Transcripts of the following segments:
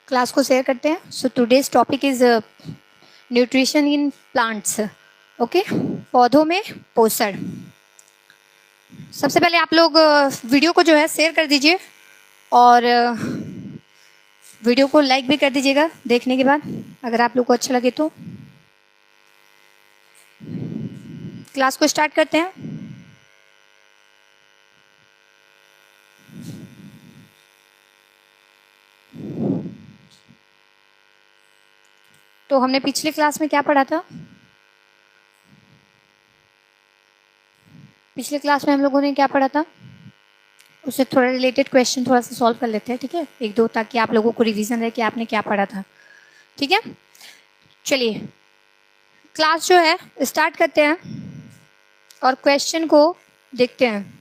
Class को share करते हैं. So today's topic is nutrition in plants. Okay, पौधों में पोषण. सबसे पहले आप लोग वीडियो को जो है शेयर कर दीजिए और वीडियो को लाइक भी कर दीजिएगा देखने के बाद, अगर आप लोग को अच्छा लगे तो. क्लास को स्टार्ट करते हैं. तो हमने पिछले क्लास में क्या पढ़ा था? पिछले क्लास में हम लोगों ने क्या पढ़ा था उससे थोड़ा रिलेटेड क्वेश्चन थोड़ा सा सॉल्व कर लेते हैं, ठीक है, एक दो, ताकि आप लोगों को रिवीजन रहे कि आपने क्या पढ़ा था. ठीक है, चलिए क्लास जो है स्टार्ट करते हैं और क्वेश्चन को देखते हैं.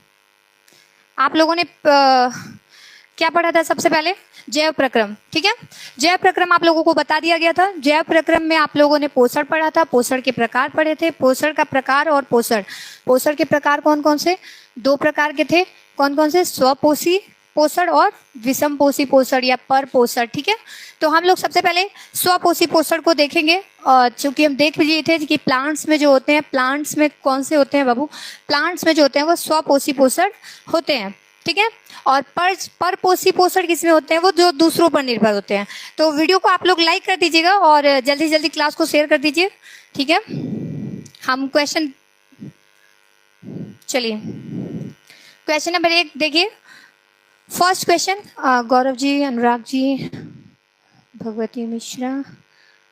आप लोगों ने क्या पढ़ा था? सबसे पहले जैव प्रक्रम. ठीक है, जैव प्रक्रम आप लोगों को बता दिया गया था. जैव प्रक्रम में आप लोगों ने पोषण पढ़ा था, पोषण के प्रकार पढ़े थे, पोषण का प्रकार और पोषण. पोषण के प्रकार कौन कौन से? दो प्रकार के थे. कौन कौन से? स्वपोषी पोषण और विषम पोषी पोषण या पर पोषण. ठीक है, तो हम लोग सबसे पहले स्वपोषी पोषण को देखेंगे. और चूंकि हम देख लिए थे कि प्लांट्स में जो होते हैं, प्लांट्स में कौन से होते हैं बाबू? प्लांट्स में जो होते हैं वो स्वपोषी पोषण होते हैं. ठीक है, और पर पोषी पोषण किसमें होते हैं? वो जो दूसरों पर निर्भर होते हैं. तो वीडियो को आप लोग लाइक कर दीजिएगा और जल्दी जल्दी क्लास को शेयर कर दीजिए. ठीक है, हम क्वेश्चन, चलिए क्वेश्चन नंबर 1 देखिए. First question, Gaurav ji, Anurag ji, Bhagwati Mishra,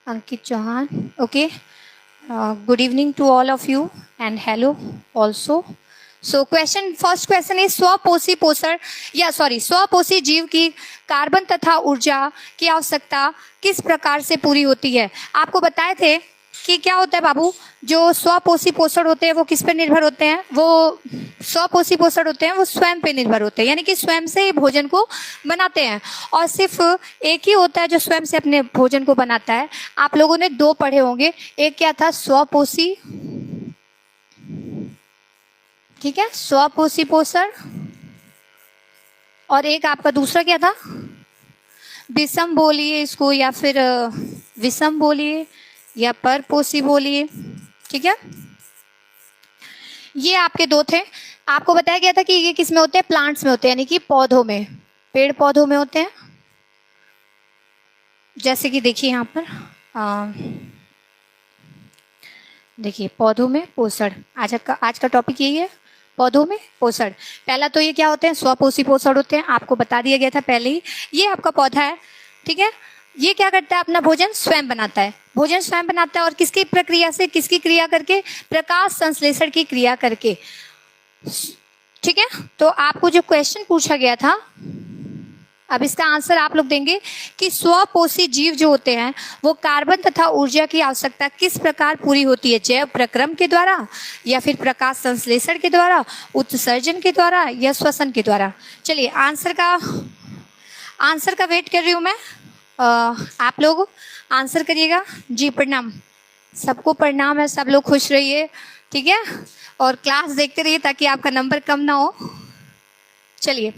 Ankit Chauhan. Okay, good evening to all of you and hello also. So question, first question is स्वपोषी पोषण या स्वपोषी जीव की कार्बन तथा ऊर्जा की आवश्यकता किस प्रकार से पूरी होती है? आपको बताए थे कि क्या होता है बाबू, जो स्वपोषी पोषण होते हैं वो किस पे निर्भर होते हैं? वो स्वपोषी पोषण होते हैं वो स्वयं पे निर्भर होते हैं, यानी कि स्वयं से ही भोजन को बनाते हैं. और सिर्फ एक ही होता है जो स्वयं से अपने भोजन को बनाता है. आप लोगों ने दो पढ़े होंगे, एक क्या था? स्वपोषी, ठीक है, स्वपोषी पोषण, और एक आपका दूसरा क्या था? विषम बोलिए इसको, या फिर विषम बोलिए या परपोषी बोलिए. ठीक है, ये आपके दो थे. आपको बताया गया था कि ये किस में होते हैं? प्लांट्स में होते हैं, यानी कि पौधों में, पेड़ पौधों में होते हैं. जैसे कि देखिए यहाँ पर देखिए, पौधों में पोषण. आज का टॉपिक यही है, पौधों में पोषण. पहला तो ये क्या होते हैं? स्वपोषी पोषण होते हैं. आपको बता दिया गया था पहले ही. ये आपका पौधा है, ठीक है, ये क्या करता है? अपना भोजन स्वयं बनाता है. भोजन स्वयं बनाता है और किसकी प्रक्रिया से? किसकी क्रिया करके? प्रकाश संश्लेषण की क्रिया करके. ठीक है, तो आपको जो क्वेश्चन पूछा गया था, अब इसका आंसर आप लोग देंगे कि स्वपोषी जीव जो होते हैं वो कार्बन तथा ऊर्जा की आवश्यकता किस प्रकार पूरी होती है? जैव प्रक्रम के द्वारा, या फिर प्रकाश संश्लेषण के द्वारा, उत्सर्जन के द्वारा, या श्वसन के द्वारा. चलिए आंसर का वेट कर रही हूँ मैं. आप लोग आंसर करिएगा. जी प्रणाम, सबको प्रणाम है, सब लोग खुश रहिए. ठीक है, और क्लास देखते रहिए ताकि आपका नंबर कम ना हो. चलिए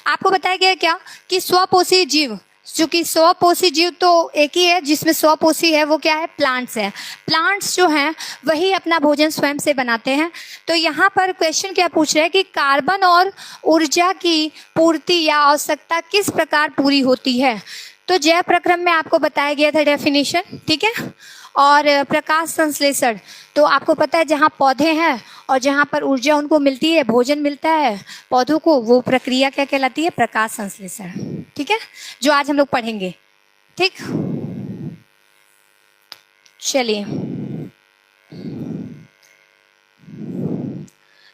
आपको बताया गया क्या कि स्वपोषी जीव, चूंकि स्वपोषी जीव तो एक ही है जिसमें स्वपोषी है, वो क्या है? प्लांट्स है. प्लांट्स जो हैं वही अपना भोजन स्वयं से बनाते हैं. तो यहाँ पर क्वेश्चन क्या पूछ रहा है कि कार्बन और ऊर्जा की पूर्ति या आवश्यकता किस प्रकार पूरी होती है? तो जैव प्रक्रम में आपको बताया गया था डेफिनेशन, ठीक है, और प्रकाश संश्लेषण, तो आपको पता है जहाँ पौधे हैं और जहाँ पर ऊर्जा उनको मिलती है, भोजन मिलता है पौधों को, वो प्रक्रिया क्या कहलाती है? प्रकाश संश्लेषण. ठीक है, जो आज हम लोग पढ़ेंगे. ठीक, चलिए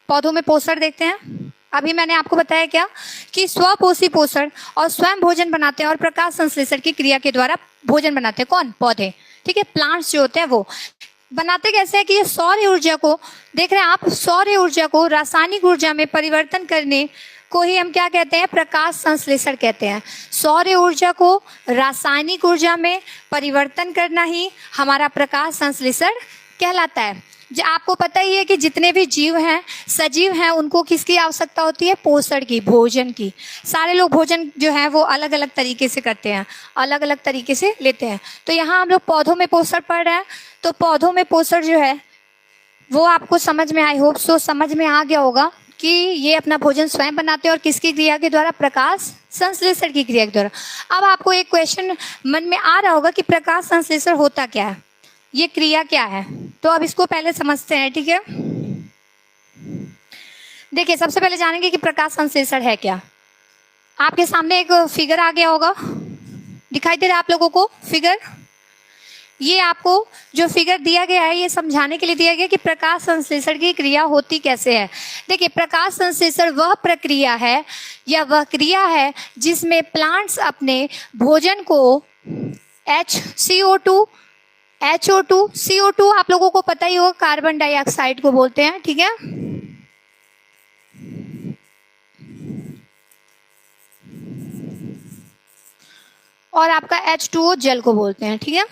पौधों में पोषण देखते हैं. अभी मैंने आपको बताया क्या कि स्वपोषी पोषण और स्वयं भोजन बनाते हैं और प्रकाश संश्लेषण की क्रिया के द्वारा भोजन बनाते हैं. कौन? पौधे. ठीक है, प्लांट्स जो होते हैं वो बनाते कैसे हैं कि ये सौर ऊर्जा को, देख रहे हैं आप, सौर ऊर्जा को रासायनिक ऊर्जा में परिवर्तन करने को ही हम क्या कहते हैं? प्रकाश संश्लेषण कहते हैं. सौर ऊर्जा को रासायनिक ऊर्जा में परिवर्तन करना ही हमारा प्रकाश संश्लेषण कहलाता है। जो आपको पता ही है कि जितने भी जीव हैं, सजीव हैं, उनको किसकी आवश्यकता होती है? पोषण की, भोजन की। सारे लोग भोजन जो है वो अलग अलग तरीके से करते हैं, अलग अलग तरीके से लेते हैं। तो यहाँ हम लोग पौधों में पोषण पढ़ रहे हैं, तो पौधों में पोषण जो है वो आपको समझ में, आई होप सो समझ में आ गया होगा कि ये अपना भोजन स्वयं बनाते हैं और किसकी क्रिया के द्वारा? प्रकाश संश्लेषण की क्रिया के द्वारा। अब आपको एक क्वेश्चन मन में आ रहा होगा कि प्रकाश संश्लेषण होता क्या है, ये क्रिया क्या है? तो अब इसको पहले समझते हैं, ठीक है। देखिए, सबसे पहले जानेंगे कि प्रकाश संश्लेषण है क्या। आपके सामने एक फिगर आ गया होगा, दिखाई दे रहा है आप लोगों को फिगर? ये आपको जो फिगर दिया गया है ये समझाने के लिए दिया गया कि प्रकाश संश्लेषण की क्रिया होती कैसे है। देखिए, प्रकाश संश्लेषण वह प्रक्रिया है या वह क्रिया है जिसमें प्लांट्स अपने भोजन को CO2 आप लोगों को पता ही होगा, कार्बन डाइऑक्साइड को बोलते हैं, ठीक है। और आपका H2O जल को बोलते हैं, ठीक है।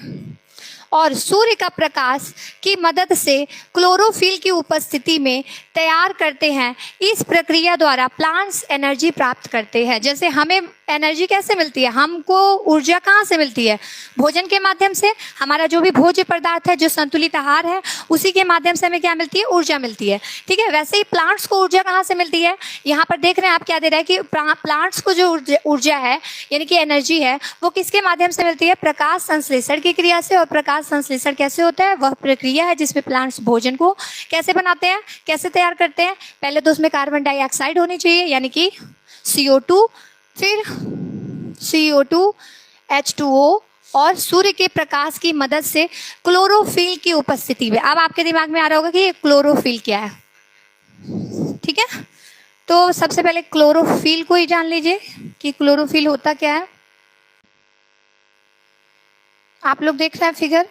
और सूर्य का प्रकाश की मदद से क्लोरोफिल की उपस्थिति में तैयार करते हैं। इस प्रक्रिया द्वारा प्लांट्स एनर्जी प्राप्त करते हैं। जैसे हमें एनर्जी कैसे मिलती है, हमको ऊर्जा कहाँ से मिलती है? भोजन के माध्यम से। हमारा जो भी भोज्य पदार्थ है, जो संतुलित आहार है, उसी के माध्यम से हमें क्या मिलती है? ऊर्जा मिलती है, ठीक है। वैसे ही प्लांट्स को ऊर्जा कहाँ से मिलती है? यहाँ पर देख रहे हैं आप, क्या दे रहा है कि प्लांट्स को जो ऊर्जा है यानी कि एनर्जी है, वो किसके माध्यम से मिलती है? प्रकाश संश्लेषण की क्रिया से। और प्रकाश संश्लेषण कैसे होता है? वह प्रक्रिया है जिसमें प्लांट्स भोजन को कैसे बनाते हैं, कैसे तैयार करते हैं? पहले तो उसमें कार्बन डाइऑक्साइड होनी चाहिए यानी कि CO2, फिर CO2, H2O और सूर्य के प्रकाश की मदद से क्लोरोफिल की उपस्थिति में। अब आपके दिमाग में आ रहा होगा कि ये क्लोरोफिल क्या है, ठीक है। तो सबसे पहले क्लोरोफिल को ही जान लीजिए कि क्लोरोफिल होता क्या है। आप लोग देख रहे हैं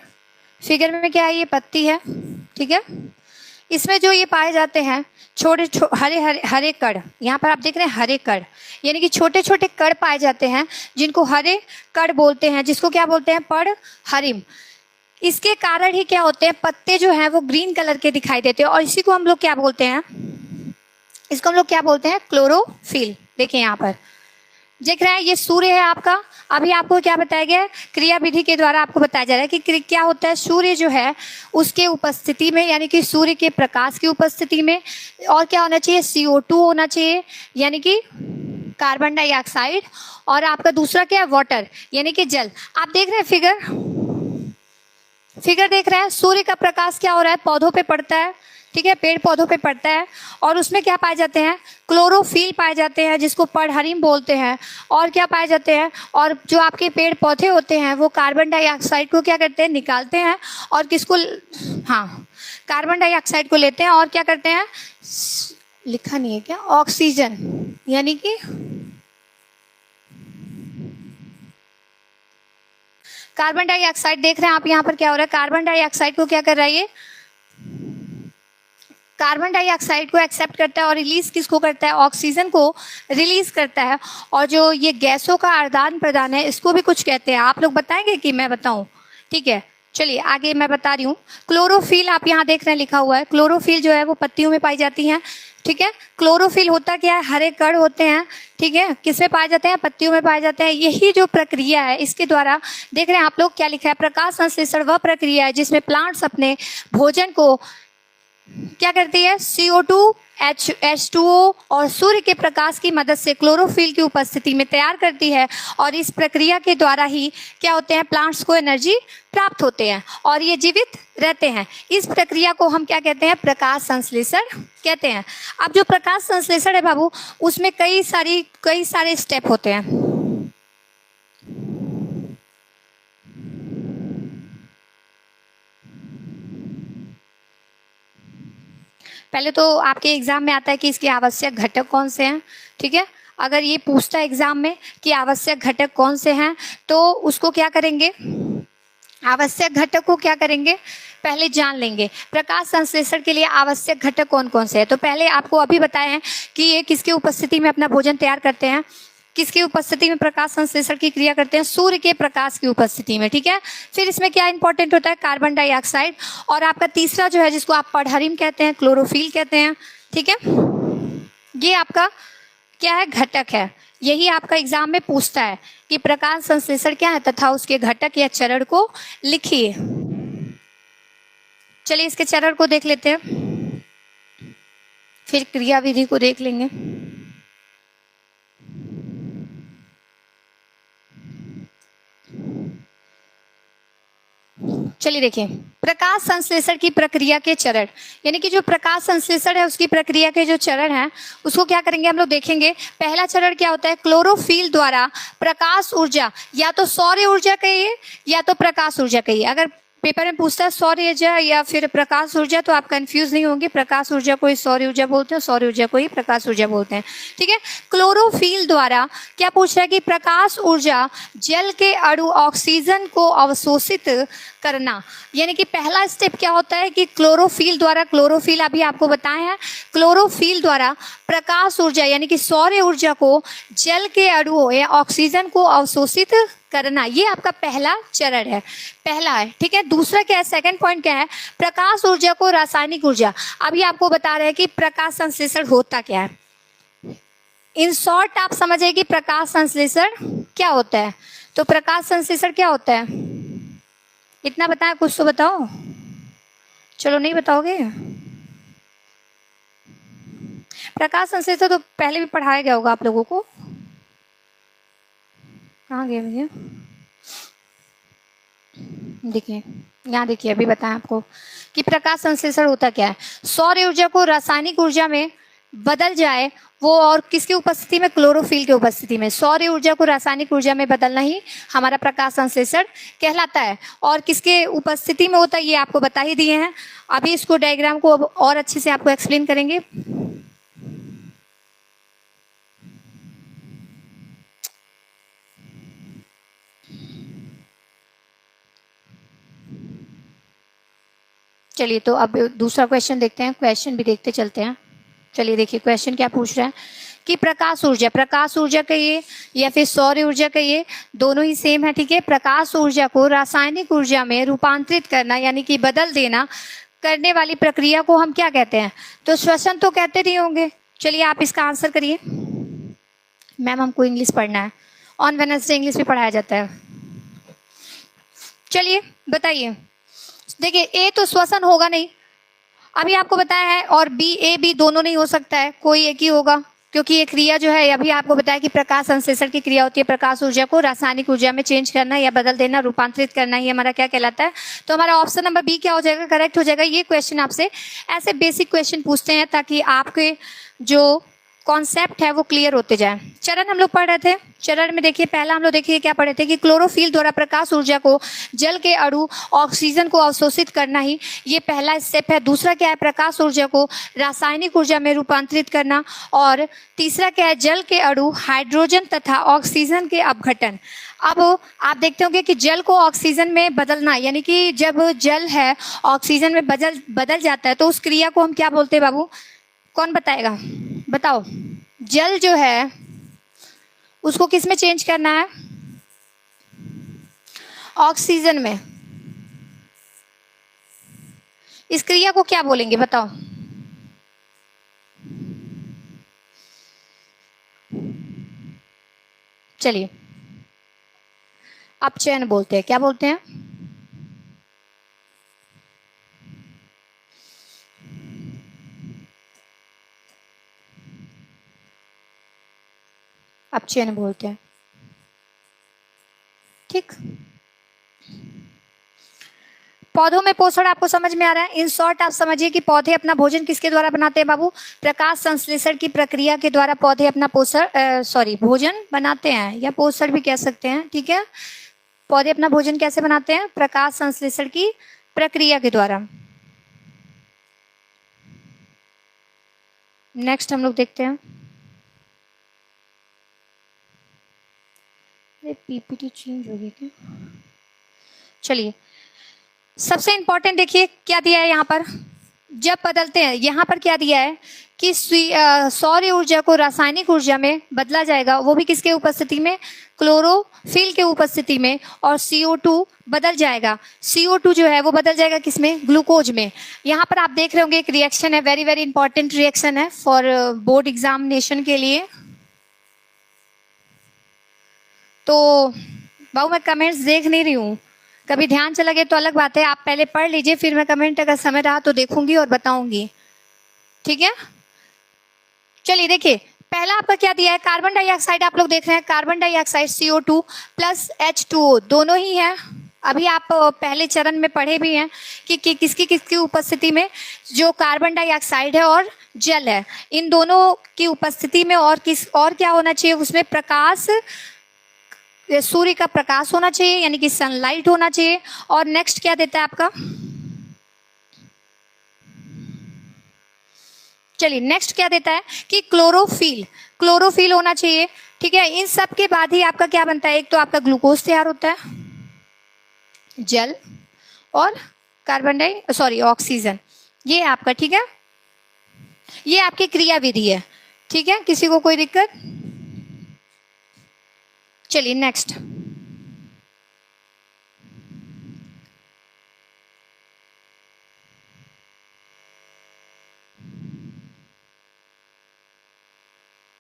फिगर में क्या है? ये पत्ती है, ठीक है। इसमें जो ये पाए जाते हैं छोटे हरे कण, यहाँ पर आप देख रहे हैं हरे कण, यानी कि छोटे छोटे कण पाए जाते हैं जिनको हरे कण बोलते हैं, जिसको क्या बोलते हैं? पर्णहरिम। इसके कारण ही क्या होते हैं? पत्ते जो हैं वो ग्रीन कलर के दिखाई देते हैं और इसी को हम लोग क्या बोलते हैं? इसको हम लोग क्या बोलते हैं? क्लोरोफिल। देखिए यहाँ पर देख रहे हैं, ये सूर्य है आपका। अभी आपको क्या बताया गया है? क्रिया विधि के द्वारा आपको बताया जा रहा है कि क्या होता है। सूर्य जो है उसके उपस्थिति में, यानी कि सूर्य के प्रकाश की उपस्थिति में, और क्या होना चाहिए? CO2 होना चाहिए यानी कि कार्बन डाइऑक्साइड, और आपका दूसरा क्या है? वाटर यानी कि जल। आप देख रहे हैं फिगर देख रहे हैं, सूर्य का प्रकाश क्या हो रहा है? पौधों पे पड़ता है, ठीक है, पेड़ पौधों पे पड़ता है और उसमें क्या पाए जाते हैं? क्लोरोफिल पाए जाते हैं, जिसको पर्णहरिम बोलते हैं। और क्या पाए जाते हैं? और जो आपके पेड़ पौधे होते हैं वो कार्बन डाइऑक्साइड को क्या करते हैं? निकालते हैं। और किसको? हाँ, कार्बन डाइऑक्साइड को लेते हैं और क्या करते हैं? लिखा नहीं है क्या? ऑक्सीजन, यानी कि कार्बन डाइऑक्साइड। देख रहे हैं आप यहाँ पर क्या हो रहा है? कार्बन डाइऑक्साइड को क्या कर रहा है? ये कार्बन डाइऑक्साइड को एक्सेप्ट करता है और रिलीज किसको करता है? ऑक्सीजन को रिलीज करता है। और जो ये गैसों का आदान प्रदान है, इसको भी कुछ कहते हैं। आप लोग बताएंगे कि मैं बताऊं? ठीक है, चलिए आगे मैं बता रही हूँ। क्लोरोफिल आप यहाँ देख रहे हैं लिखा हुआ है। क्लोरोफिल जो है वो पत्तियों में पाई जाती हैं, ठीक है। क्लोरोफिल होता क्या है? हरे कण होते हैं, ठीक है। किसमें पाए जाते हैं? पत्तियों में पाए जाते हैं। यही जो प्रक्रिया है, इसके द्वारा देख रहे हैं आप लोग क्या लिखा है? प्रकाश संश्लेषण वह प्रक्रिया है जिसमें प्लांट्स अपने भोजन को क्या करती है? CO2, H2O और सूर्य के प्रकाश की मदद से क्लोरोफिल की उपस्थिति में तैयार करती है। और इस प्रक्रिया के द्वारा ही क्या होते हैं? प्लांट्स को एनर्जी प्राप्त होते हैं और ये जीवित रहते हैं। इस प्रक्रिया को हम क्या कहते हैं? प्रकाश संश्लेषण कहते हैं। अब जो प्रकाश संश्लेषण है बाबू, उसमें कई सारे स्टेप होते हैं। पहले तो आपके एग्जाम में आता है कि इसके आवश्यक घटक कौन से हैं, ठीक है। अगर ये पूछता है एग्जाम में कि आवश्यक घटक कौन से हैं, तो उसको क्या करेंगे? आवश्यक घटक को क्या करेंगे? पहले जान लेंगे। प्रकाश संश्लेषण के लिए आवश्यक घटक कौन कौन से हैं। तो पहले आपको अभी बताए हैं कि ये किसकी उपस्थिति में अपना भोजन तैयार करते हैं? किसकी उपस्थिति में प्रकाश संश्लेषण की क्रिया करते हैं? सूर्य के प्रकाश की उपस्थिति में, ठीक है। फिर इसमें क्या इंपॉर्टेंट होता है? Carbon dioxide. और आपका तीसरा जो है जिसको आप पढ़हरिम कहते हैं, क्लोरोफिल कहते हैं, ठीक है। ये आपका क्या है? घटक है। यही आपका एग्जाम में पूछता है कि प्रकाश संश्लेषण क्या है तथा उसके घटक या चरण को लिखिए। चलिए इसके चरण को देख लेते हैं, फिर क्रिया विधि को देख लेंगे। चलिए देखिए, प्रकाश संश्लेषण की प्रक्रिया के चरण, यानी कि जो प्रकाश संश्लेषण है उसकी प्रक्रिया के जो चरण है उसको क्या करेंगे हम लोग देखेंगे। पहला चरण क्या होता है? क्लोरोफिल द्वारा प्रकाश ऊर्जा, या तो सौर ऊर्जा कहिए या तो प्रकाश ऊर्जा कहिए। अगर पेपर में पूछता है सौर ऊर्जा या फिर प्रकाश ऊर्जा तो आप कंफ्यूज नहीं होंगे। प्रकाश ऊर्जा को ही सौर ऊर्जा बोलते हैं, सौर ऊर्जा को ही प्रकाश ऊर्जा बोलते हैं, ठीक है। क्लोरोफिल द्वारा क्या पूछ रहा है कि प्रकाश ऊर्जा जल के अणु ऑक्सीजन को अवशोषित करना, यानी कि पहला स्टेप क्या होता है कि क्लोरोफिल द्वारा, क्लोरोफिल अभी आपको बताए हैं, क्लोरोफिल द्वारा प्रकाश ऊर्जा यानी कि सौर ऊर्जा को जल के अणुओं या ऑक्सीजन को अवशोषित करना, ये आपका पहला चरण है, पहला है, ठीक है। दूसरा क्या है? सेकंड पॉइंट क्या है? प्रकाश ऊर्जा को रासायनिक ऊर्जा। अभी आपको बता रहे हैं कि प्रकाश संश्लेषण होता क्या है। इन शॉर्ट आप समझिए कि प्रकाश संश्लेषण क्या होता है। तो प्रकाश संश्लेषण क्या होता है? इतना बताया, कुछ तो बताओ। चलो नहीं बताओगे? प्रकाश संश्लेषण तो पहले भी पढ़ाया गया होगा आप लोगों को। कहाँ गए भैया? देखिए यहाँ देखिए, अभी बताएं आपको कि प्रकाश संश्लेषण होता क्या है। सौर ऊर्जा को रासायनिक ऊर्जा में बदल जाए वो, और किसकी उपस्थिति में? क्लोरोफिल की उपस्थिति में। सौर ऊर्जा को रासायनिक ऊर्जा में बदलना ही हमारा प्रकाश संश्लेषण कहलाता है। और किसके उपस्थिति में होता है ये आपको बता ही दिए हैं। अभी इसको डायग्राम को अब और अच्छे से आपको एक्सप्लेन करेंगे। चलिए तो अब दूसरा क्वेश्चन देखते हैं, क्वेश्चन भी देखते चलते हैं। चलिए देखिए क्वेश्चन क्या पूछ रहा है कि प्रकाश ऊर्जा कहिए या फिर सौर ऊर्जा कहिए, दोनों ही सेम है, ठीक है। प्रकाश ऊर्जा को रासायनिक ऊर्जा में रूपांतरित करना यानी कि बदल देना करने वाली प्रक्रिया को हम क्या कहते हैं? तो श्वसन तो कहते नहीं होंगे। चलिए आप इसका आंसर करिए। मैम हमको इंग्लिश पढ़ना है, ऑन वेडनेसडे इंग्लिश भी पढ़ाया जाता है। चलिए बताइए। देखिए ए तो श्वसन होगा नहीं, अभी आपको बताया है, और बी, ए बी दोनों नहीं हो सकता है, कोई एक ही होगा, क्योंकि ये क्रिया जो है अभी आपको बताया कि प्रकाश संश्लेषण की क्रिया होती है। प्रकाश ऊर्जा को रासायनिक ऊर्जा में चेंज करना या बदल देना, रूपांतरित करना ही हमारा क्या कहलाता है। तो हमारा ऑप्शन नंबर बी क्या हो जाएगा? करेक्ट हो जाएगा। ये क्वेश्चन आपसे ऐसे बेसिक क्वेश्चन पूछते हैं ताकि आपके जो कॉन्सेप्ट है वो क्लियर होते जाए। चरण हम लोग पढ़ रहे थे। चरण में देखिए पहला हम लोग देखिए क्या पढ़े थे कि क्लोरोफिल द्वारा प्रकाश ऊर्जा को जल के अणु ऑक्सीजन को अवशोषित करना ही ये पहला स्टेप है। दूसरा क्या है? प्रकाश ऊर्जा को रासायनिक ऊर्जा में रूपांतरित करना। और तीसरा क्या है? जल के अणु हाइड्रोजन तथा ऑक्सीजन के अपघटन। अब आप देखते होंगे कि जल को ऑक्सीजन में बदलना, यानी कि जब जल है ऑक्सीजन में बदल जाता है तो उस क्रिया को हम क्या बोलते हैं बाबू? कौन बताएगा? बताओ। जल जो है उसको किस में चेंज करना है? ऑक्सीजन में। इस क्रिया को क्या बोलेंगे बताओ? चलिए अपचयन बोलते हैं। क्या बोलते हैं? अपचयन बोलते हैं, ठीक। पौधों में पोषण आपको समझ में आ रहा है। इन शॉर्ट आप समझिए कि पौधे अपना भोजन किसके द्वारा बनाते हैं बाबू? प्रकाश संश्लेषण की प्रक्रिया के द्वारा पौधे अपना भोजन बनाते हैं, या पोषण भी कह सकते हैं, ठीक है। पौधे अपना भोजन कैसे बनाते हैं? प्रकाश संश्लेषण की प्रक्रिया के द्वारा। नेक्स्ट हम लोग देखते हैं। पीपीटी चेंज हो गई क्या? चलिए सबसे इंपॉर्टेंट देखिए क्या दिया है यहाँ पर। जब बदलते हैं, यहाँ पर क्या दिया है कि सौर ऊर्जा को रासायनिक ऊर्जा में बदला जाएगा, वो भी किसके उपस्थिति में, क्लोरोफिल के उपस्थिति में, और CO2 बदल जाएगा, CO2 जो है वो बदल जाएगा किसमें, ग्लूकोज में। यहाँ पर आप देख रहे होंगे एक रिएक्शन है, वेरी वेरी इंपॉर्टेंट रिएक्शन है फॉर बोर्ड एग्जामिनेशन के लिए। तो बाबू मैं कमेंट्स देख नहीं रही हूँ, कभी ध्यान चला गया तो अलग बात है, आप पहले पढ़ लीजिए, फिर मैं कमेंट अगर समय रहा तो देखूंगी और बताऊंगी, ठीक है। चलिए देखिए, पहला आपका क्या दिया है, कार्बन डाइऑक्साइड, आप लोग देख रहे हैं carbon dioxide CO2 plus H2O दोनों ही है। अभी आप पहले चरण में पढ़े भी हैं कि किसकी किसकी उपस्थिति में, जो कार्बन डाइऑक्साइड है और जल है, इन दोनों की उपस्थिति में और क्या होना चाहिए उसमें, प्रकाश, सूर्य का प्रकाश होना चाहिए, यानी कि सनलाइट होना चाहिए। और नेक्स्ट क्या देता है आपका, चलिए नेक्स्ट क्या देता है कि क्लोरोफिल होना चाहिए, ठीक है। इन सब के बाद ही आपका क्या बनता है, एक तो आपका ग्लूकोज तैयार होता है, जल और ऑक्सीजन, ये आपका, ठीक है, ये आपकी क्रियाविधि है, ठीक है। किसी को कोई दिक्कत, चलिए नेक्स्ट,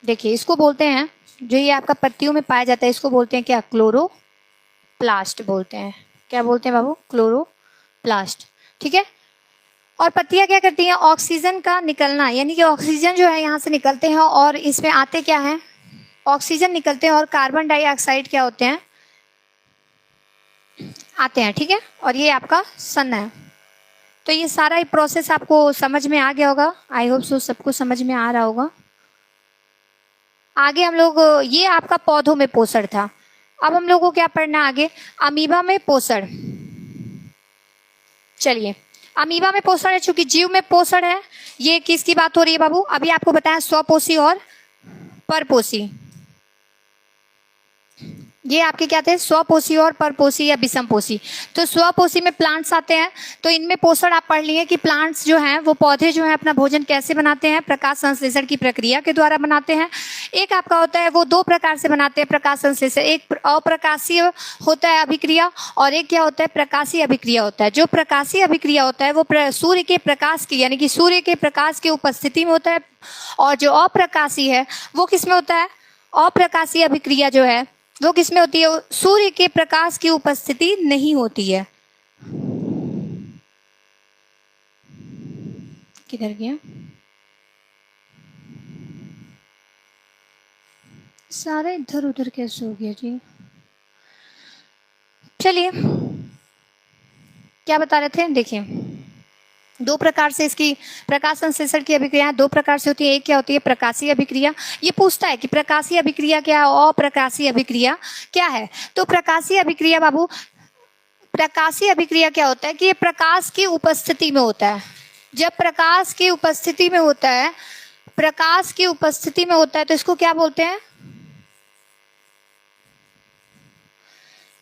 देखिए इसको बोलते हैं, जो ये आपका पत्तियों में पाया जाता है इसको बोलते हैं क्या, क्लोरोप्लास्ट बोलते हैं। क्या बोलते हैं बाबू, क्लोरोप्लास्ट, ठीक है। और पत्तियां क्या करती हैं, ऑक्सीजन का निकलना, यानी कि ऑक्सीजन जो है यहाँ से निकलते हैं और इसमें आते क्या है, ऑक्सीजन निकलते हैं और कार्बन डाइऑक्साइड क्या होते हैं, आते हैं, ठीक है। और ये आपका सन है। तो ये सारा प्रोसेस आपको समझ में आ गया होगा, आई होप सो सबको समझ में आ रहा होगा। आगे हम लोग, ये आपका पौधों में पोषण था, अब हम लोग को क्या पढ़ना आगे, अमीबा में पोषण। चलिए अमीबा में पोषण है, चूंकि जीव में पोषण है, ये किसकी बात हो रही है बाबू, अभी आपको बताया स्वपोषी और परपोषी, ये आपके क्या थे, स्वपोषी और परपोषी या विषमपोषी। तो स्वपोषी में प्लांट्स आते हैं, तो इनमें पोषण आप पढ़ लिए कि प्लांट्स जो हैं वो पौधे जो हैं अपना भोजन कैसे बनाते हैं, प्रकाश संश्लेषण की प्रक्रिया के द्वारा बनाते हैं। एक आपका होता है वो दो प्रकार से बनाते हैं प्रकाश संश्लेषण, एक अप्रकाशीय होता है अभिक्रिया और एक क्या होता है, प्रकाशीय अभिक्रिया होता है। जो प्रकाशीय अभिक्रिया होता है वो सूर्य के प्रकाश की, यानी कि सूर्य के प्रकाश की उपस्थिति में होता है, और जो अप्रकाशीय है वो किसमें होता है, अप्रकाशीय अभिक्रिया जो है वो किसमें होती है, सूर्य के प्रकाश की उपस्थिति नहीं होती है। किधर गया, सारे इधर उधर कैसे हो गया जी। चलिए क्या बता रहे थे, देखिए दो प्रकार से इसकी प्रकाश संश्लेषण की अभिक्रिया दो प्रकार से होती है। एक क्या होती है, प्रकाशीय अभिक्रिया। ये पूछता है कि प्रकाशीय अभिक्रिया क्या है, अप्रकाशीय अभिक्रिया क्या है। तो प्रकाशीय अभिक्रिया बाबू, प्रकाशीय अभिक्रिया क्या होता है कि ये प्रकाश की उपस्थिति में होता है। जब प्रकाश की उपस्थिति में होता है, प्रकाश की उपस्थिति में होता है तो इसको क्या बोलते हैं,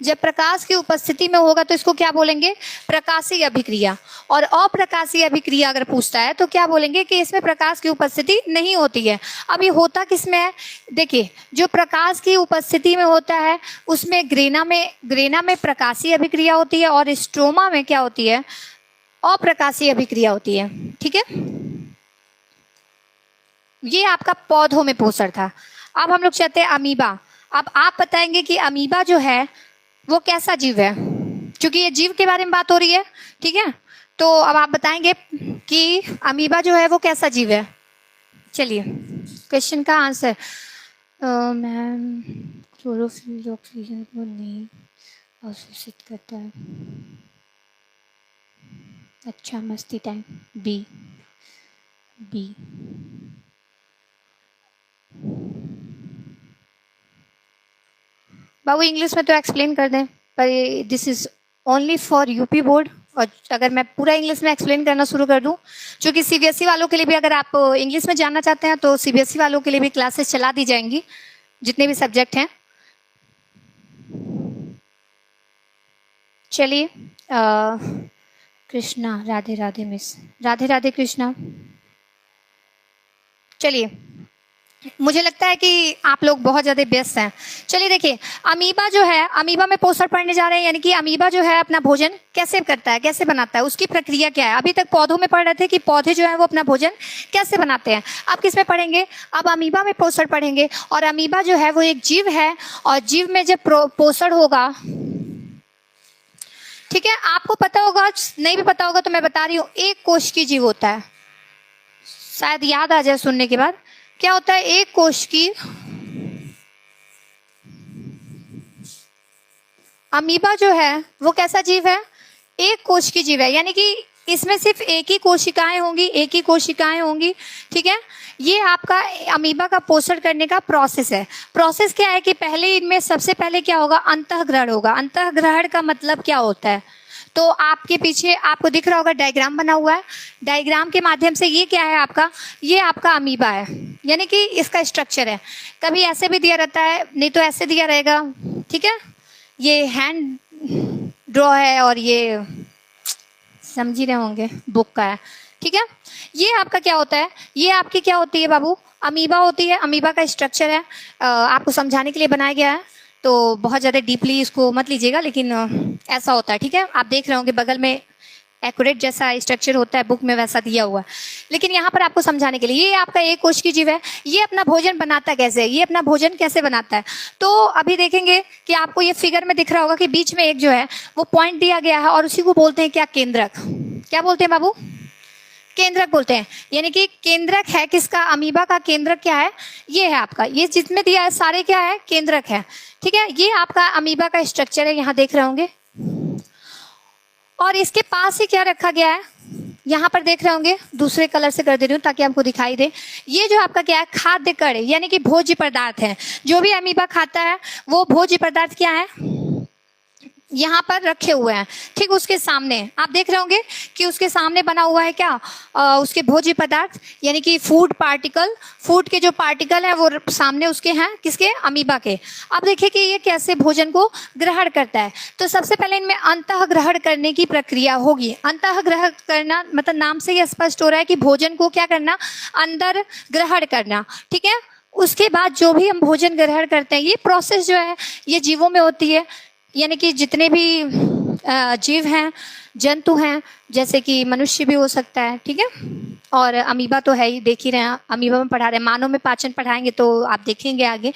जब प्रकाश की उपस्थिति में होगा तो इसको क्या बोलेंगे, प्रकाशीय अभिक्रिया। और अप्रकाशीय अभिक्रिया अगर पूछता है तो क्या बोलेंगे कि इसमें प्रकाश की उपस्थिति नहीं होती है। अब ये होता किसमें है, देखिए जो प्रकाश की उपस्थिति में होता है उसमें ग्रेना में प्रकाशीय अभिक्रिया होती है और स्ट्रोमा में क्या होती है, अप्रकाशीय अभिक्रिया होती है, ठीक है। ये आपका पौधों में पोषण था। अब हम लोग चाहते हैं अमीबा। अब आप बताएंगे कि अमीबा जो है वो कैसा जीव है, क्योंकि ये जीव के बारे में बात हो रही है, ठीक है। तो अब आप बताएंगे कि अमीबा जो है वो कैसा जीव है। चलिए क्वेश्चन का आंसर, मैम क्लोरोफिल ऑक्सीजन को नहीं अवशोषित करता है। अच्छा मस्ती टाइम, बी। बाबू इंग्लिश में तो एक्सप्लेन कर दें, पर this is only for UP board. और अगर मैं पूरा इंग्लिश में एक्सप्लेन करना शुरू कर दूं, क्योंकि सीबीएसई वालों के लिए भी अगर आप इंग्लिश में जानना चाहते हैं तो सीबीएसई वालों के लिए भी क्लासेस चला दी जाएंगी, जितने भी सब्जेक्ट हैं। चलिए कृष्णा, राधे राधे मिस, राधे राधे कृष्णा। चलिए, मुझे लगता है कि आप लोग बहुत ज़्यादा व्यस्त हैं। चलिए देखिए, अमीबा जो है, अमीबा में पोषण पढ़ने जा रहे हैं, यानी कि अमीबा जो है अपना भोजन कैसे करता है, कैसे बनाता है, उसकी प्रक्रिया क्या है। अभी तक पौधों में पढ़ रहे थे कि पौधे जो है वो अपना भोजन कैसे बनाते हैं। अब किस में पढ़ेंगे, अब अमीबा में पोषण पढ़ेंगे। और अमीबा जो है वो एक जीव है, और जीव में जब पोषण होगा, ठीक है, आपको पता होगा, नहीं भी पता होगा तो मैं बता रही हूँ, एक कोश की जीव होता है, शायद याद आ जाए सुनने के बाद। क्या होता है, एक कोश की, अमीबा जो है वो कैसा जीव है, एक कोश की जीव है, यानी कि इसमें सिर्फ एक ही कोशिकाएं होंगी, एक ही कोशिकाएं होंगी, ठीक है। ये आपका अमीबा का पोषण करने का प्रोसेस है। प्रोसेस क्या है कि पहले इनमें सबसे पहले क्या होगा, अंतःग्रहण होगा। अंतःग्रहण का मतलब क्या होता है, तो आपके पीछे आपको दिख रहा होगा डायग्राम बना हुआ है। डायग्राम के माध्यम से ये क्या है आपका, ये आपका अमीबा है, यानी कि इसका स्ट्रक्चर है। कभी ऐसे भी दिया रहता है, नहीं तो ऐसे दिया रहेगा, ठीक है। ये हैंड ड्रॉ है और ये समझ ही रहे होंगे बुक का है, ठीक है। ये आपका क्या होता है, ये आपकी क्या होती है बाबू, अमीबा होती है। अमीबा का स्ट्रक्चर है, आपको समझाने के लिए बनाया गया है, तो बहुत ज़्यादा डीपली इसको मत लीजिएगा, लेकिन ऐसा होता है, ठीक है। आप देख रहे होंगे बगल में एक्यूरेट जैसा स्ट्रक्चर होता है, बुक में वैसा दिया हुआ है, लेकिन यहाँ पर आपको समझाने के लिए, ये आपका एक कोश की जीव है। ये अपना भोजन बनाता कैसे है, ये अपना भोजन कैसे बनाता है, तो अभी देखेंगे कि आपको ये फिगर में दिख रहा होगा कि बीच में एक जो है वो पॉइंट दिया गया है, और उसी को बोलते हैं क्या, केंद्रक। क्या बोलते हैं बाबू, केंद्रक बोलते हैं। यानी कि केंद्रक है किसका, अमीबा का केंद्रक क्या है, ये है आपका, ये जिसमें दिया है सारे क्या है, केंद्रक है, ठीक है। ये आपका अमीबा का स्ट्रक्चर है, यहाँ देख रहे होंगे। और इसके पास ही क्या रखा गया है, यहाँ पर देख रहे होंगे, दूसरे कलर से कर दे रही हूँ ताकि आपको दिखाई दे। ये जो आपका क्या है, खाद्य कण, यानी कि भोज्य पदार्थ है। जो भी अमीबा खाता है वो भोज्य पदार्थ क्या है, यहाँ पर रखे हुए हैं, ठीक। उसके सामने आप देख रहे होंगे कि उसके सामने बना हुआ है क्या, उसके भोज्य पदार्थ, यानी कि फूड पार्टिकल, फूड के जो पार्टिकल है वो सामने उसके हैं, किसके, अमीबा के। अब देखिए कि ये कैसे भोजन को ग्रहण करता है। तो सबसे पहले इनमें अंतःग्रहण करने की प्रक्रिया होगी। अंतःग्रहण करना मतलब नाम से ही स्पष्ट हो रहा है कि भोजन को क्या करना, अंदर ग्रहण करना, ठीक है। उसके बाद जो भी हम भोजन ग्रहण करते हैं, ये प्रोसेस जो है ये जीवों में होती है, यानी कि जितने भी जीव हैं, जंतु हैं, जैसे कि मनुष्य भी हो सकता है, ठीक है। और अमीबा तो है ही, देख ही रहे हैं, अमीबा में पढ़ा रहे हैं, मानव में पाचन पढ़ाएंगे तो आप देखेंगे आगे,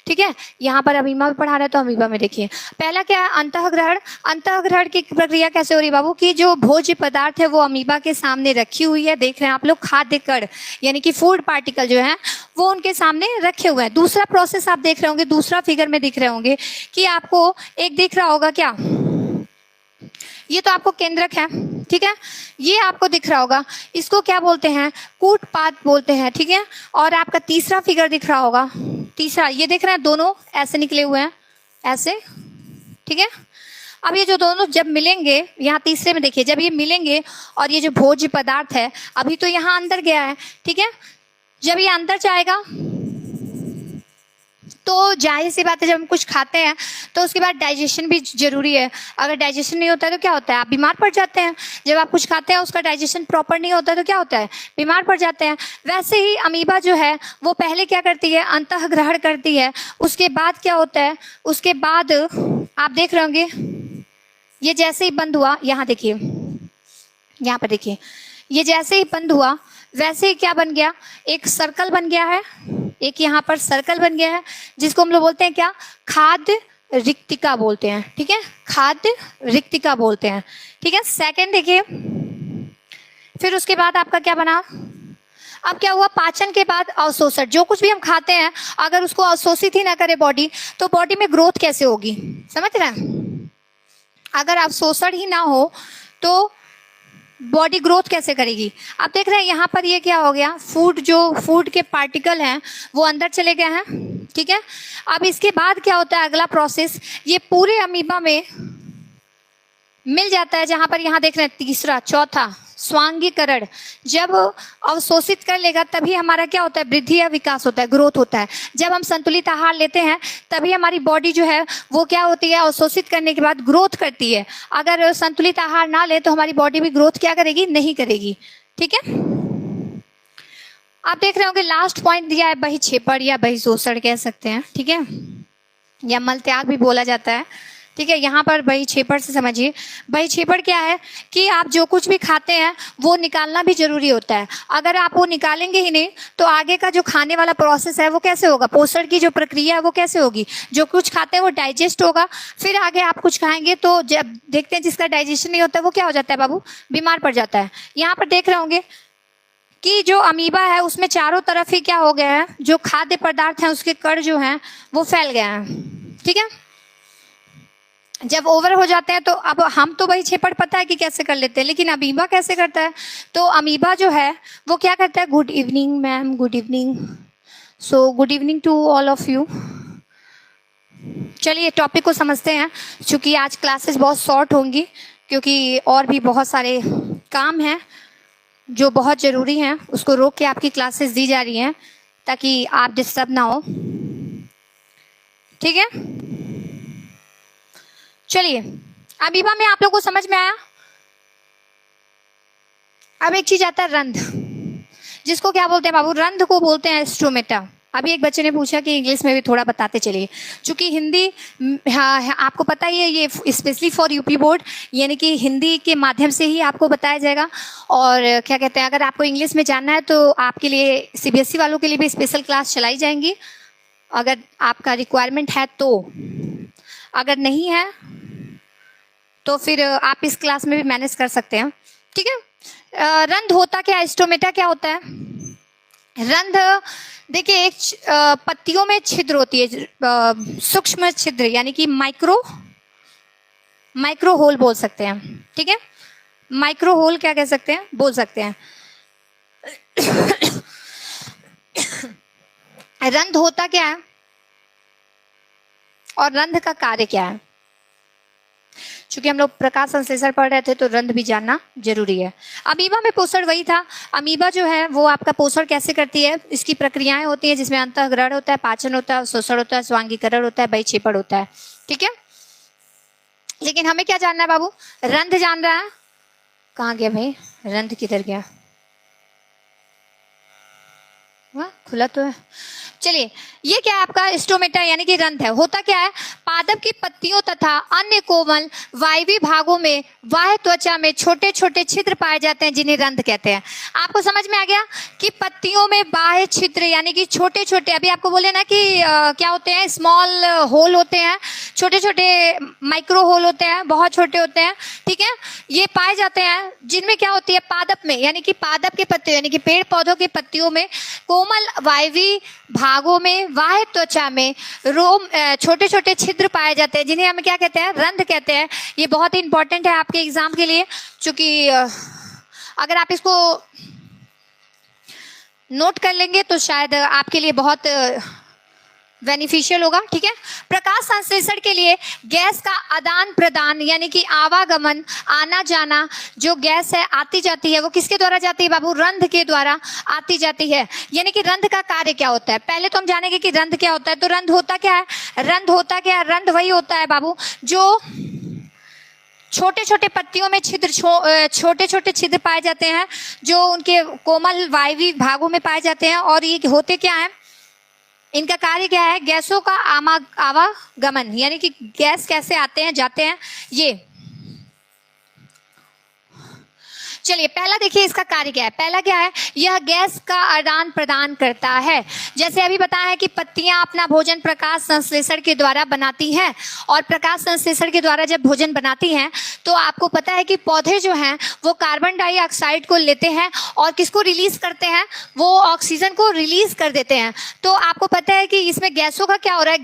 ठीक है। यहाँ पर अमीबा में पढ़ा रहे हैं तो अमीबा में देखिए। पहला क्या है, अंतःग्रहण। अंतःग्रहण की प्रक्रिया कैसे हो रही है बाबू, कि जो भोज्य पदार्थ है वो अमीबा के सामने रखी हुई है, देख रहे हैं आप लोग, खाद्य कण यानी कि फूड पार्टिकल जो है वो उनके सामने रखे हुए हैं। दूसरा प्रोसेस आप देख रहे होंगे, दूसरा फिगर में दिख रहे होंगे कि आपको एक दिख रहा होगा क्या, ये तो आपको केंद्रक है, ठीक है। ये आपको दिख रहा होगा, इसको क्या बोलते हैं, कूटपाद बोलते हैं, ठीक है। और आपका तीसरा फिगर दिख रहा होगा, तीसरा ये देख रहे हैं, दोनों ऐसे निकले हुए हैं, ऐसे, ठीक है। अब ये जो दोनों जब मिलेंगे, यहाँ तीसरे में देखिए, जब ये मिलेंगे और ये जो भोज्य पदार्थ है अभी तो यहाँ अंदर गया है, ठीक है। जब ये अंदर जाएगा तो जाहिर सी बात है, जब हम कुछ खाते हैं तो उसके बाद डाइजेशन भी जरूरी है। अगर डाइजेशन नहीं होता है तो क्या होता है, आप बीमार पड़ जाते हैं। जब आप कुछ खाते हैं उसका डाइजेशन प्रॉपर नहीं होता है तो क्या होता है, बीमार पड़ जाते हैं। वैसे ही अमीबा जो है वो पहले क्या करती है, अंतःग्रहण करती है। उसके बाद क्या होता है, उसके बाद आप देख रहे होंगे, ये जैसे ही बंद हुआ, यहाँ देखिए, यहाँ पर देखिए, ये जैसे ही बंद हुआ वैसे ही क्या बन गया, एक सर्कल बन गया है, एक यहाँ पर सर्कल बन गया है, जिसको हम लोग बोलते हैं क्या, खाद्य रिक्तिका बोलते हैं, ठीक है। खाद्य रिक्तिका बोलते हैं, ठीक है। सेकंड देखिए, फिर उसके बाद आपका क्या बना, अब क्या हुआ, पाचन के बाद अवशोषण। जो कुछ भी हम खाते हैं अगर उसको अवशोषित ही ना करे बॉडी, तो बॉडी में ग्रोथ कैसे होगी, समझ रहे हैं। अगर अवशोषण ही ना हो तो बॉडी ग्रोथ कैसे करेगी। आप देख रहे हैं यहाँ पर ये क्या हो गया, फूड, जो फूड के पार्टिकल हैं वो अंदर चले गए हैं, ठीक है। अब इसके बाद क्या होता है, अगला प्रोसेस, ये पूरे अमीबा में मिल जाता है, जहां पर यहाँ देख रहे हैं तीसरा, चौथा, स्वांगीकरण, जब अवशोषित कर लेगा तभी हमारा क्या होता है, वृद्धि या विकास होता है, ग्रोथ होता है। जब हम संतुलित आहार लेते हैं तभी हमारी बॉडी जो है वो क्या होती है, अवशोषित करने के बाद ग्रोथ करती है। अगर संतुलित आहार ना ले तो हमारी बॉडी भी ग्रोथ क्या करेगी, नहीं करेगी। ठीक है, आप देख रहे होंगे लास्ट पॉइंट दिया है बहिक्षेपण या बहिशोषण कह सकते हैं। ठीक है, या मलत्याग भी बोला जाता है। ठीक है, यहाँ पर बहिक्षेपण से समझिए, बहिक्षेपण क्या है कि आप जो कुछ भी खाते हैं वो निकालना भी जरूरी होता है। अगर आप वो निकालेंगे ही नहीं तो आगे का जो खाने वाला प्रोसेस है वो कैसे होगा, पोषण की जो प्रक्रिया है वो कैसे होगी, जो कुछ खाते हैं वो डाइजेस्ट होगा, फिर आगे आप कुछ खाएंगे तो जब देखते हैं जिसका डाइजेशन नहीं होता है वो क्या हो जाता है बाबू, बीमार पड़ जाता है। यहाँ पर देख रहे होंगे कि जो अमीबा है उसमें चारों तरफ ही क्या हो गया है, जो खाद्य पदार्थ हैं उसके कण जो हैं वो फैल गए हैं। ठीक है, जब ओवर हो जाते हैं तो अब हम तो बहिक्षेपण पता है कि कैसे कर लेते हैं, लेकिन अमीबा कैसे करता है, तो अमीबा जो है वो क्या करता है, good evening ma'am, good evening, so good evening to all of you. चलिए टॉपिक को समझते हैं, क्योंकि आज क्लासेस बहुत शॉर्ट होंगी, क्योंकि और भी बहुत सारे काम हैं जो बहुत ज़रूरी हैं, उसको रोक के आपकी क्लासेस दी जा रही हैं ताकि आप डिस्टर्ब ना हो। ठीक है, चलिए अमीबा में आप लोगों को समझ में आया। अब एक चीज आता है रंध्र, जिसको क्या बोलते हैं बाबू, रंध्र को बोलते हैं स्टोमेटा। अभी एक बच्चे ने पूछा कि इंग्लिश में भी थोड़ा बताते चलिए, क्योंकि हिंदी हाँ, आपको पता ही है ये स्पेशली फॉर यूपी बोर्ड, यानी कि हिंदी के माध्यम से ही आपको बताया जाएगा। और क्या कहते हैं, अगर आपको इंग्लिश में जानना है तो आपके लिए सीबीएसई वालों के लिए भी स्पेशल क्लास चलाई जाएंगी, अगर आपका रिक्वायरमेंट है तो। अगर नहीं है तो फिर आप इस क्लास में भी मैनेज कर सकते हैं। ठीक है, रंध्र होता क्या है, स्टोमेटा क्या होता है। रंध्र देखिए एक पत्तियों में छिद्र होती है, सूक्ष्म छिद्र, यानी कि माइक्रो होल बोल सकते हैं। ठीक है, माइक्रो होल क्या कह सकते हैं, बोल सकते हैं। रंध्र होता क्या है और रंध्र का कार्य क्या है, चूंकि हम लोग प्रकाश संश्लेषण पढ़ रहे थे तो रंध्र भी जानना जरूरी है। अमीबा में पोषण वही था, अमीबा जो है वो आपका पोषण कैसे करती है, इसकी प्रक्रियाएं होती है जिसमें अंतःग्रहण होता है, पाचन होता है, शोषण होता है, स्वांगीकरण होता है, बहिक्षेपण होता है। ठीक है, लेकिन हमें क्या जानना है बाबू, रंध्र जान रहा है, कहाँ गया भाई, रंध्र किधर गया, खुला तो है। चलिए ये क्या है आपका स्टोमेटा यानी कि रंध्र है। होता क्या है, पादप की पत्तियों तथा अन्य कोमल वायवीय भागों में बाह्य त्वचा में छोटे छोटे छिद्र पाए जाते हैं जिन्हें रंध्र कहते हैं। आपको समझ में आ गया कि पत्तियों में बाह्य छिद्र यानी कि छोटे छोटे, अभी आपको बोले ना कि क्या होते हैं, स्मॉल होल होते हैं, छोटे छोटे माइक्रो होल होते हैं, बहुत छोटे होते हैं। ठीक है, ये पाए जाते हैं जिनमें क्या होती है, पादप में, यानी कि पादप के पत्तियों यानी कि पेड़ पौधों के पत्तियों में कोमल वायवीय भागों में बाह्य त्वचा में रोम छोटे छोटे छिद्र पाए जाते हैं जिन्हें हम क्या कहते हैं, रंध्र कहते हैं। ये बहुत ही इंपॉर्टेंट है आपके एग्जाम के लिए, क्योंकि अगर आप इसको नोट कर लेंगे तो शायद आपके लिए बहुत बेनिफिशियल होगा। ठीक है, प्रकाश संश्लेषण के लिए गैस का आदान प्रदान यानी कि आवागमन, आना जाना, जो गैस है आती जाती है वो किसके द्वारा जाती है बाबू, रंध्र के द्वारा आती जाती है। यानी कि रंध्र का कार्य क्या होता है, पहले तो हम जानेंगे कि रंध्र क्या होता है। तो रंध्र होता क्या है, रंध्र होता क्या है, रंध्र वही होता है बाबू जो छोटे छोटे पत्तियों में छिद्र, छोटे छोटे छिद्र पाए जाते हैं जो उनके कोमल वायवीय भागों में पाए जाते हैं। और ये होते क्या है, इनका कार्य क्या है, गैसों का आवागमन, यानी कि गैस कैसे आते हैं जाते हैं ये। चलिए पहला देखिए इसका कार्य क्या है। पहला क्या है, यह गैस का आदान प्रदान करता है। जैसे अभी बताया है कि पत्तियां अपना भोजन प्रकाश संश्लेषण के द्वारा बनाती हैं, और प्रकाश संश्लेषण के द्वारा जब भोजन बनाती हैं तो आपको पता है कि पौधे जो हैं वो कार्बन डाइऑक्साइड को लेते हैं और किसको रिलीज करते हैं, वो ऑक्सीजन को रिलीज कर देते हैं। तो आपको पता है कि इसमें गैसों का क्या हो रहा है,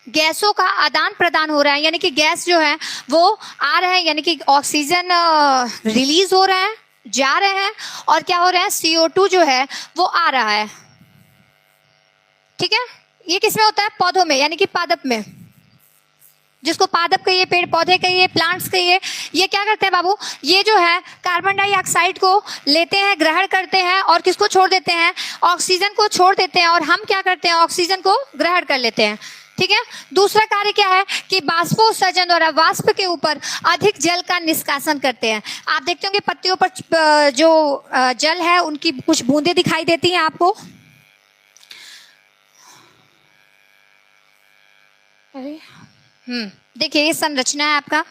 गैसों का आदान प्रदान हो रहा है, यानी कि गैस जो है वो आ रहा है, यानी कि ऑक्सीजन रिलीज हो रहा है, जा रहे हैं, और क्या हो रहा है, CO2 जो है वो आ रहा है। ठीक है, ये किसमें होता है, पौधों में यानी कि पादप में। जिसको पादप कहिए, पेड़ पौधे कहिए, प्लांट्स कहिए, ये क्या करते हैं बाबू, ये जो है कार्बन डाइऑक्साइड को लेते हैं, ग्रहण करते हैं और किसको छोड़ देते हैं, ऑक्सीजन को छोड़ देते हैं, और हम क्या करते हैं, ऑक्सीजन को ग्रहण कर लेते हैं। ठीक है। दूसरा कार्य क्या है कि बाष्पोत्सर्जन द्वारा वाष्प के ऊपर अधिक जल का निष्कासन करते हैं। आप देखते होंगे पत्तियों पर जो जल है उनकी कुछ बूंदें दिखाई देती हैं आपको। अरे देखिए ये संरचना है आपका।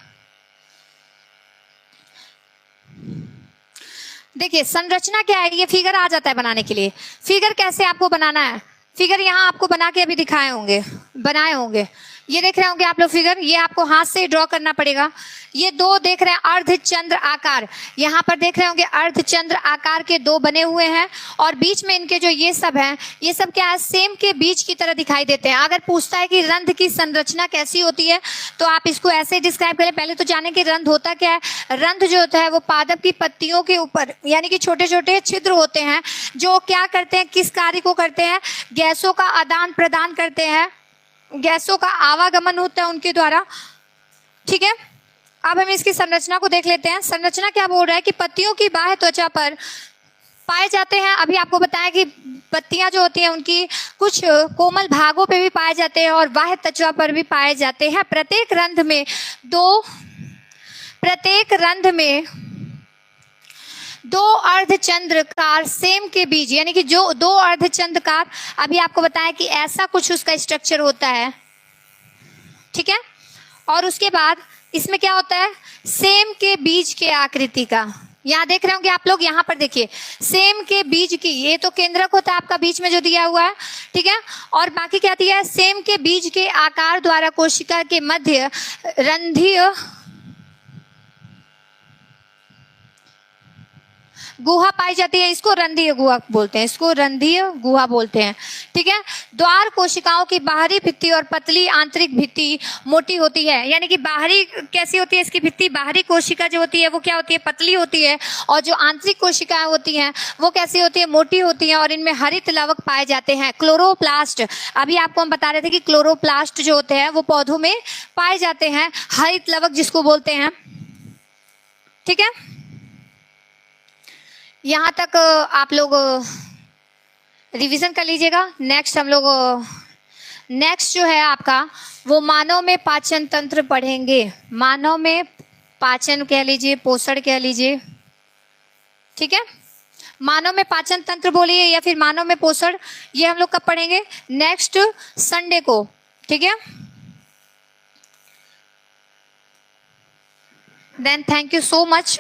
देखिए संरचना क्या है, ये फिगर आ जाता है बनाने के लिए। फिगर कैसे आपको बनाना है, फिगर यहाँ आपको बना के अभी दिखाए होंगे, बनाए होंगे, ये देख रहे होंगे आप लोग फिगर, ये आपको हाथ से ड्रॉ करना पड़ेगा। ये दो देख रहे हैं अर्धचंद्र आकार, यहाँ पर देख रहे होंगे अर्धचंद्र आकार के दो बने हुए हैं, और बीच में इनके जो ये सब हैं, ये सब क्या है, सेम के बीज की तरह दिखाई देते हैं। अगर पूछता है कि रंध्र की संरचना कैसी होती है, तो आप इसको ऐसे डिस्क्राइब करें। पहले तो जाने कि रंध्र होता क्या है। रंध्र जो होता है वो पादप की पत्तियों के ऊपर यानी कि छोटे छोटे छिद्र होते हैं, जो क्या करते हैं, किस कार्य को करते हैं, गैसों का आदान प्रदान करते हैं, गैसों का आवागमन होता है उनके द्वारा। ठीक है। अब हम इसकी संरचना को देख लेते हैं। संरचना क्या बोल रहा है कि पत्तियों की बाह्य त्वचा पर पाए जाते हैं। अभी आपको बताया कि पत्तियां जो होती हैं उनकी कुछ कोमल भागों पे भी पाए जाते हैं और बाह्य त्वचा पर भी पाए जाते हैं। प्रत्येक रंध्र में दो अर्धचंद्राकार सेम के बीज यानी कि जो दो अर्धचंद्राकार, अभी आपको बताया कि ऐसा कुछ उसका स्ट्रक्चर होता है। ठीक है। और उसके बाद इसमें क्या होता है, सेम के बीज के आकृति का, यहाँ देख रहे होंगे आप लोग, यहाँ पर देखिए सेम के बीज की, ये तो केंद्रक होता है आपका बीच में जो दिया हुआ है। ठीक है। और बाकी क्या दिया है, सेम के बीज के आकार द्वारा कोशिका के मध्य रंध्रीय गुहा पाई जाती है। इसको रंध्रीय गुहा बोलते हैं, इसको रंध्रीय गुहा बोलते हैं। ठीक है। द्वार कोशिकाओं की बाहरी भित्ति और पतली आंतरिक भित्ति मोटी होती है। यानी कि बाहरी कैसी होती है इसकी भित्ति, बाहरी कोशिका जो होती है वो क्या होती है, पतली होती है, और जो आंतरिक कोशिकाएं होती हैं वो कैसी होती है, मोटी होती हैं, और इनमें हरित लवक पाए जाते हैं। क्लोरोप्लास्ट, अभी आपको हम बता रहे थे कि क्लोरोप्लास्ट जो होते हैं वो पौधों में पाए जाते हैं, हरित लवक जिसको बोलते हैं। ठीक है। यहाँ तक आप लोग रिवीजन कर लीजिएगा। नेक्स्ट हम लोग नेक्स्ट जो है आपका वो मानव में पाचन तंत्र पढ़ेंगे। मानव में पाचन कह लीजिए, पोषण कह लीजिए। ठीक है। मानव में पाचन तंत्र बोलिए या फिर मानव में पोषण, ये हम लोग कब पढ़ेंगे, नेक्स्ट संडे को। ठीक है। Then thank you so much.